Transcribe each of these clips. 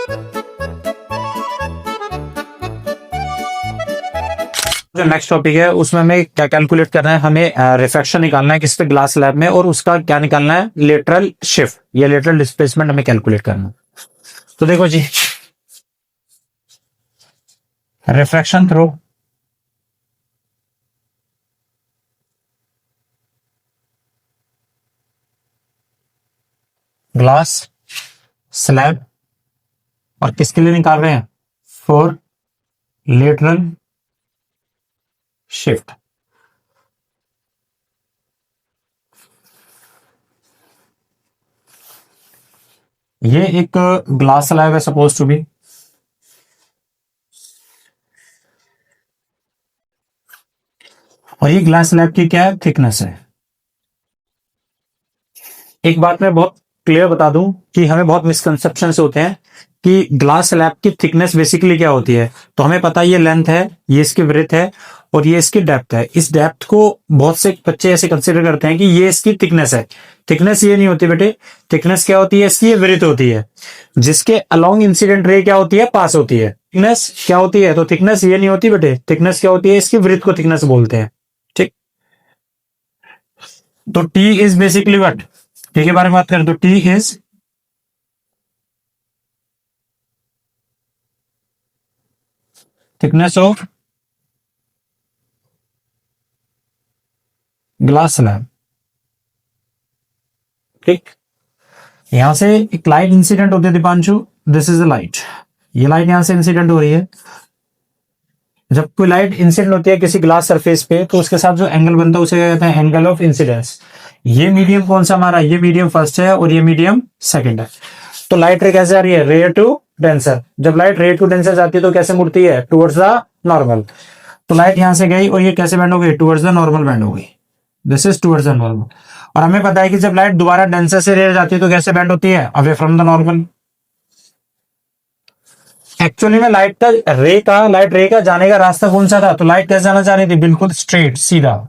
जो next topic है उसमें हमें क्या कैलकुलेट करना है, हमें रिफ्रैक्शन निकालना है किस पे, ग्लास स्लैब में, और उसका क्या निकालना है, लेटरल शिफ्ट या लेटरल डिस्प्लेसमेंट हमें कैलकुलेट करना है। तो देखो जी, रिफ्रैक्शन थ्रू ग्लास स्लैब, और किसके लिए निकाल रहे हैं, फॉर लेटरल शिफ्ट। ये एक ग्लास स्लैब है सपोज टू बी, और ये ग्लास स्लैब की क्या है, थिकनेस है। एक बात मैं बहुत क्लियर बता दूं कि हमें बहुत मिसकंसेप्शन होते हैं कि ग्लास स्लैब की थिकनेस बेसिकली क्या होती है। तो हमें पता है ये लेंथ है, ये इसकी ब्रेथ है, और ये इसकी डेप्थ है। इस डेप्थ को बहुत से बच्चे ऐसे कंसिडर करते हैं कि ये इसकी थिकनेस है। थिकनेस ये नहीं होती बेटे, थिकनेस क्या होती है, इसकी ये ब्रेथ होती है, जिसके अलोंग इंसिडेंट रे क्या होती है, पास होती है। थिकनेस क्या होती है, तो थिकनेस ये नहीं होती बेटे, थिकनेस क्या होती है, इसकी ब्रेथ को थिकनेस बोलते हैं। ठीक, तो T is basically what, T के बारे में बात करें तो T is thickness of glass slab. ठीक, यहां से एक लाइट इंसिडेंट होती है Deepanshu, this is a light, ये लाइट यहां से इंसिडेंट हो रही है। जब कोई लाइट इंसिडेंट होती है किसी ग्लास सरफेस पे तो उसके साथ जो एंगल बनता है उसे क्या कहते हैं, एंगल ऑफ इंसिडेंस। ये मीडियम कौन सा हमारा, ये मीडियम फर्स्ट है और ये मीडियम सेकंड है। तो लाइट रे कैसे आ रही है, रे टू डेंसर। जब लाइट रे टू डेंसर जाती है तो कैसे मुड़ती है, टुवर्ड्स द नॉर्मल। तो लाइट यहां से गई और ये कैसे बैंड हो गई, टुवर्ड्स द नॉर्मल बैंड हो गई, this is towards the normal. और हमें पता है कि जब लाइट दोबारा डेंसर से रे जाती है तो कैसे बैंड होती है, away from the normal. Actually में लाइट रे का जाने का रास्ता कौन सा था, तो लाइट कैसे जाना चाह रही थी, बिल्कुल स्ट्रेट सीधा।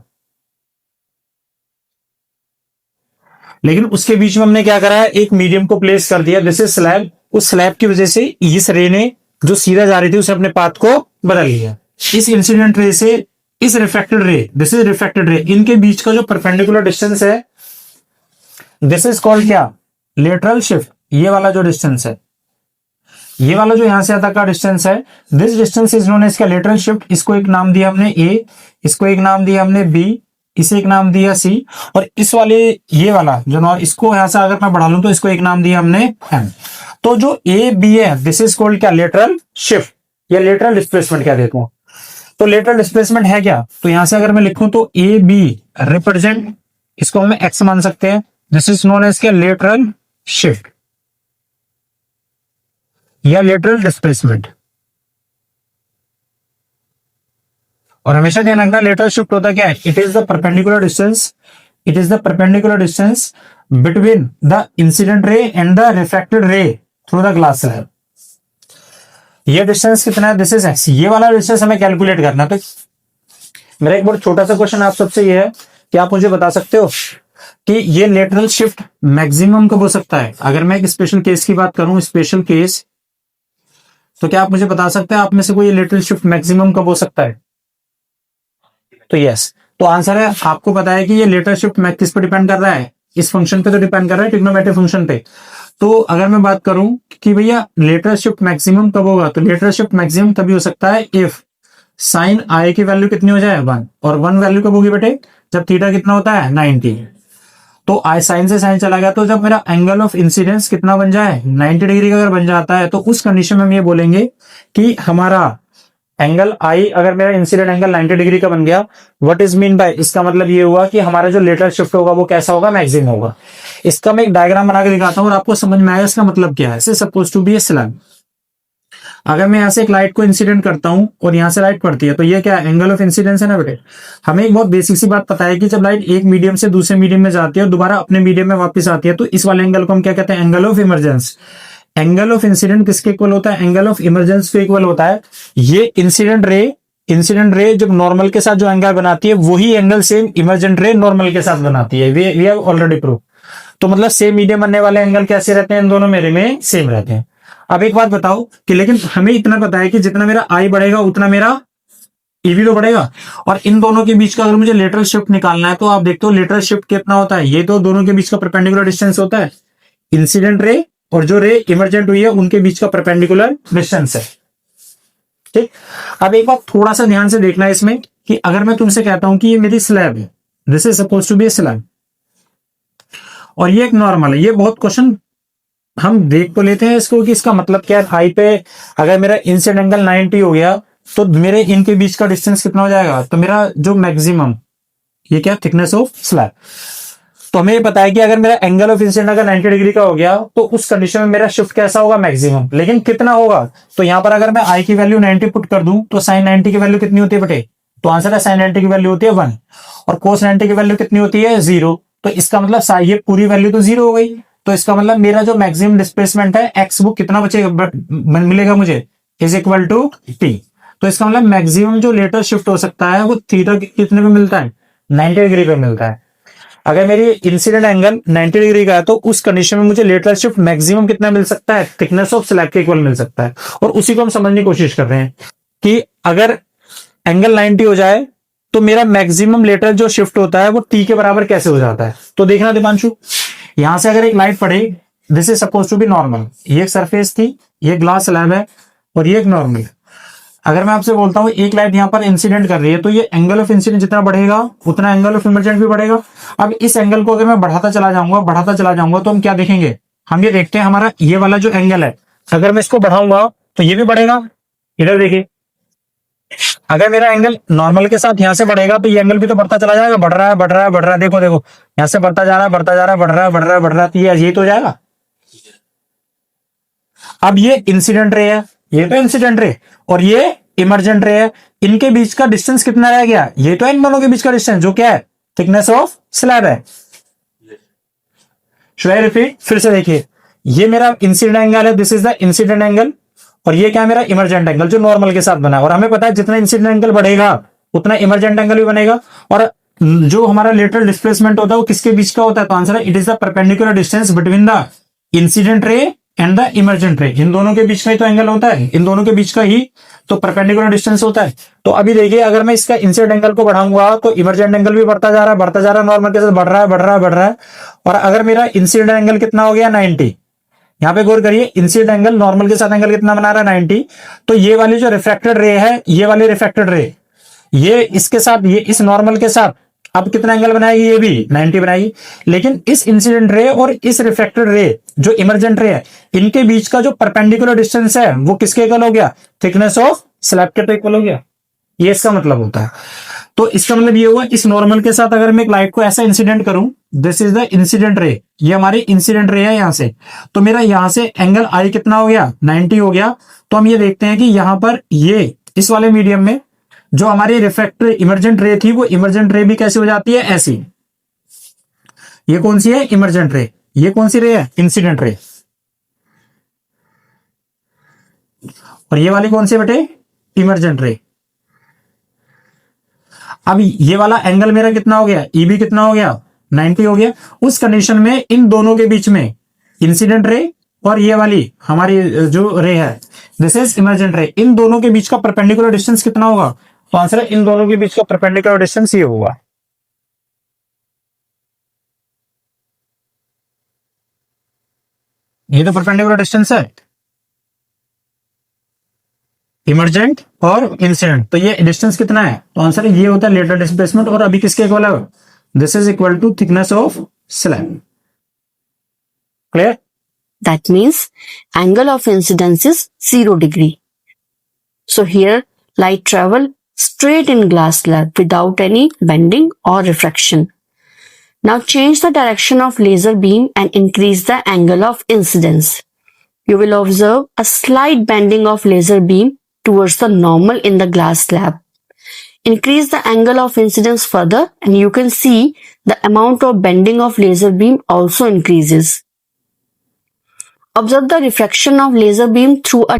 लेकिन उसके बीच में हमने क्या करा है, एक मीडियम को प्लेस कर दिया, दिस इज स्लैब। उस स्लैब की वजह से इस रे ने जो सीधा जा रही थी उसने अपने पाथ को बदल लिया। इस इंसिडेंट रे से इस reflected ray, this is reflected ray, इनके बीच का जो परपेंडिकुलर डिस्टेंस है दिस इज कॉल्ड क्या, लेटरल शिफ्ट। ये वाला जो डिस्टेंस है, ये वाला जो यहां से तक का डिस्टेंस है, this distance is known as क्या, लेटरल शिफ्ट। इसको एक नाम दिया हमने ए, इसको एक नाम दिया हमने बी, इसे एक नाम दिया सी, और इस वाले ये वाला जो ना, इसको यहां से अगर मैं बढ़ा लूं तो इसको एक नाम दिया हमने एम। तो जो ए बी है दिस इज कॉल्ड क्या, लेटरल शिफ्ट या लेटरल डिस्प्लेसमेंट क्या देखो। तो लेटरल डिस्प्लेसमेंट है क्या, तो यहां से अगर मैं लिखूं तो ए बी रिप्रेजेंट, इसको हम एक्स मान सकते हैं, दिस इज नोन एज क्या, लेटरल शिफ्ट या लेटरल डिस्प्लेसमेंट। और हमेशा ध्यान रखना लेटरल शिफ्ट होता क्या है, it is the perpendicular distance, it is the perpendicular distance between the incident ray and the refracted रे थ्रू द ग्लास स्लैब। ये डिस्टेंस कितना है, दिस इज एक्स। ये वाला डिस्टेंस हमें कैलकुलेट करना। तो मेरा एक बहुत छोटा सा क्वेश्चन आप सबसे ये है कि आप मुझे बता सकते हो कि ये लेटरल शिफ्ट मैक्सिमम कब हो सकता है। अगर मैं एक स्पेशल केस की बात करूं, स्पेशल केस, तो क्या आप मुझे बता सकते हैं आप में से कोई लेटरल शिफ्ट मैक्सिमम कब हो सकता है, तो यस। तो आंसर है, आपको पता है कि ये लेटरल शिफ्ट किस पर डिपेंड कर रहा है, इस फंक्शन पे तो डिपेंड कर रहा है, ट्रिग्नोमेट्रिक फंक्शन पे। तो अगर मैं बात करूं कि भैया लेटरल शिफ्ट मैक्सिमम कब होगा, तो लेटरल शिफ्ट मैक्सिमम तभी हो सकता है इफ साइन आई की वैल्यू कितनी हो जाए, 1। और 1 वैल्यू कब होगी बेटे, जब थीटा कितना होता है, 90। तो आई साइन से साइन चला गया, तो जब मेरा एंगल ऑफ इंसिडेंस कितना बन जाए, 90 डिग्री का अगर बन जाता है, तो उस कंडीशन में हम ये बोलेंगे कि हमारा एंगल आई, अगर मेरा इंसिडेंट एंगल 90 डिग्री का बन गया, व्हाट इज मीन बाय, इसका मतलब ये हुआ कि हमारा जो लेटरल शिफ्ट होगा वो कैसा होगा, मैक्सिमम होगा। इसका मैं एक डायग्राम बना के दिखाता हूं और आपको समझ में आएगा इसका मतलब क्या है। Suppose to be a slab, अगर मैं यहां से एक लाइट को इंसिडेंट करता हूं और यहां से लाइट पड़ती है, तो ये क्या है, एंगल ऑफ इंसिडेंस है ना बेटे। हमें एक बहुत बेसिक सी बात पता है कि जब लाइट एक मीडियम से दूसरे मीडियम में जाती है और दोबारा अपने मीडियम में वापस आती है, तो इस वाले एंगल को हम क्या कहते हैं, angle of emergence. Angle of incident किसके इक्वल होता है, एंगल ऑफ इमरजेंस के इक्वल होता है। ये इंसिडेंट रे जब नॉर्मल के साथ जो एंगल बनाती है वही angle same emergent ray normal के साथ बनाती है। We have already prove. तो मतलब सेम मीडियम बनने वाले एंगल कैसे रहते हैं, इन दोनों में सेम रहते हैं। अब एक बात बताओ कि लेकिन हमें इतना पता है कि जितना मेरा आई बढ़ेगा उतना मेरा ई भी तो बढ़ेगा, और इन दोनों के बीच का अगर मुझे लेटरल शिफ्ट निकालना है तो आप देखते हो लेटरल शिफ्ट कितना होता है, ये तो दोनों के बीच का परपेंडिकुलर डिस्टेंस होता है, इंसिडेंट रे और जो रे इमरजेंट हुई है उनके बीच का परपेंडिकुलर डिस्टेंस है। ठीक, अब एक बात थोड़ा सा ध्यान से देखना है इसमें कि अगर मैं तुमसे कहता हूं कि ये मेरी स्लैब है, this is suppose to be slab, और ये एक नॉर्मल है, ये बहुत क्वेश्चन हम देख तो लेते हैं इसको कि इसका मतलब क्या है। हाई पे अगर मेरा इंसिडेंट एंगल 90 हो गया तो मेरे इनके बीच का डिस्टेंस कितना हो जाएगा, तो मेरा जो मैक्सिमम, ये क्या, थिकनेस ऑफ स्लैब, तो हमें पता है कि अगर मेरा एंगल ऑफ इंसिडेंट अगर 90 डिग्री का हो गया तो उस कंडीशन में मेरा शिफ्ट कैसा होगा, मैक्सिमम, लेकिन कितना होगा, तो यहां पर अगर मैं आई की वैल्यू 90 पुट कर दूं तो साइन 90 की वैल्यू कितनी होती है बेटे, तो आंसर है साइन 90 की वैल्यू होती है 1, और कोस 90 की वैल्यू कितनी होती है 0, तो इसका मतलब ये पूरी वैल्यू तो 0 हो गई, तो इसका मतलब मेरा जो मैक्सिमम डिस्प्लेसमेंट है एक्स वो कितना बचेगा, मिलेगा मुझे, इज इक्वल टू टी। तो इसका मतलब मैक्सिमम जो लेटर शिफ्ट हो सकता है वो थीटा कितने पे मिलता है, 90 डिग्री पे मिलता है। अगर मेरी इंसिडेंट एंगल 90 डिग्री का है तो उस कंडीशन में मुझे लेटरल शिफ्ट मैक्सिमम कितना मिल सकता है, थिकनेस ऑफ स्लैब के इक्वल मिल सकता है, और उसी को हम समझने की कोशिश कर रहे हैं कि अगर एंगल 90 हो जाए तो मेरा मैक्सिमम लेटरल जो शिफ्ट होता है वो टी के बराबर कैसे हो जाता है। तो देखना दीपांशु, यहां से अगर एक लाइट पड़े, this is suppose to be normal, ये एक सरफेस थी, ये ग्लास स्लैब है और ये एक नॉर्मल है। अगर मैं आपसे बोलता हूं एक लाइट यहां पर इंसिडेंट कर रही है तो ये एंगल ऑफ इंसिडेंट जितना बढ़ेगा उतना एंगल ऑफ इमर्जेंट भी बढ़ेगा। अब इस एंगल को अगर मैं बढ़ाता चला जाऊंगा तो हम क्या देखेंगे, हम ये देखते हैं हमारा ये वाला जो एंगल है, अगर मैं इसको बढ़ाऊंगा तो ये भी बढ़ेगा, इधर देखिए, अगर मेरा एंगल नॉर्मल के साथ यहां से बढ़ेगा तो ये एंगल भी तो बढ़ता चला जाएगा, बढ़ रहा है बढ़ रहा है बढ़ रहा है, देखो देखो यहां से बढ़ता जा रहा है बढ़ता जा रहा है, बढ़ रहा है बढ़ रहा है बढ़ रहा है, तो ये तो हो जाएगा। अब ये इंसिडेंट रे है, ये तो इंसिडेंट रे और ये इमरजेंट रे है, इनके बीच का डिस्टेंस कितना रह गया, ये तो इन दोनों के बीच का डिस्टेंस जो क्या है, थिकनेस ऑफ स्लैब है। शुड आई रिपीट, फिर से देखिए, ये मेरा इंसिडेंट एंगल है, this is the incident angle, और ये क्या है मेरा इमरजेंट एंगल जो नॉर्मल के साथ बना है, और हमें पता है जितना इंसिडेंट एंगल बढ़ेगा उतना इमरजेंट एंगल भी बनेगा, और जो हमारा लेटरल डिस्प्लेसमेंट होता है वो किसके बीच का होता है, तो आंसर है it is the perpendicular distance between the incident ray and the emergent ray, इन दोनों के बीच का ही तो एंगल होता है, इन दोनों के बीच का ही तो परपेंडिकुलर डिस्टेंस होता है। तो अभी देखिए अगर मैं इसका इंसिडेंट एंगल को बढ़ाऊंगा तो इमरजेंट एंगल भी बढ़ता जा रहा है बढ़ता जा रहा है, नॉर्मल के साथ बढ़ रहा है बढ़ रहा है बढ़ रहा है, और अगर मेरा इंसिडेंट एंगल कितना हो गया 90, यहां पे गौर करिए इंसिडेंट एंगल नॉर्मल के साथ एंगल कितना बना रहा है 90, तो ये वाली जो रिफ्रैक्टेड रे है, ये वाली रिफ्रैक्टेड रे ये इसके साथ, ये इस नॉर्मल के साथ अब कितना एंगल बनाएगी, ये भी 90 बनाएगी, लेकिन इस इंसिडेंट रे और इस रिफ्रैक्टेड रे जो इमरजेंट रे है इनके बीच का जो परपेंडिकुलर डिस्टेंस है वो किसके इक्वल हो गया, थिकनेस ऑफ स्लैब के तो इक्वल हो गया, ये इसका मतलब होता है। तो इसका मतलब ये हुआ इस नॉर्मल के साथ अगर मैं एक लाइट को ऐसा इंसिडेंट करूं, दिस इज द इंसिडेंट रे, ये हमारी इंसिडेंट रे है यहां से, तो मेरा यहां से एंगल आई कितना हो गया 90 हो गया, तो हम ये देखते हैं कि यहां पर ये इस वाले मीडियम में जो हमारी रिफ्रैक्टर इमरजेंट रे थी वो इमरजेंट रे भी कैसे हो जाती है, ऐसी, ये कौन सी है इमरजेंट रे, ये कौन सी रे है इंसिडेंट रे, और ये वाली कौन सी बेटे इमरजेंट रे। अब ये वाला एंगल मेरा कितना हो गया, ई भी कितना हो गया 90 हो गया, उस कंडीशन में इन दोनों के बीच में इंसिडेंट रे और ये वाली हमारी जो रे है दिस इज इमरजेंट रे, इन दोनों के बीच का परपेंडिकुलर डिस्टेंस कितना होगा, तो आंसर है इन दोनों के बीच का परपेंडिकुलर डिस्टेंस ये होगा। ये तो परपेंडिकुलर डिस्टेंस है इमरजेंट और इंसिडेंट, तो ये डिस्टेंस कितना है, तो आंसर ये होता है लेटर डिस्प्लेसमेंट, और अभी किसके इक्वल है, this is equal to thickness of slab. Clear? That means angle of incidence is 0 degree. So here light travel straight in glass slab without any bending or refraction. Now change the direction of laser beam and increase the angle of incidence. You will observe a slight bending of laser beam towards the normal in the glass slab. Increase the angle of incidence further and you can see the amount of bending of laser beam also increases. Observe the refraction of laser beam through a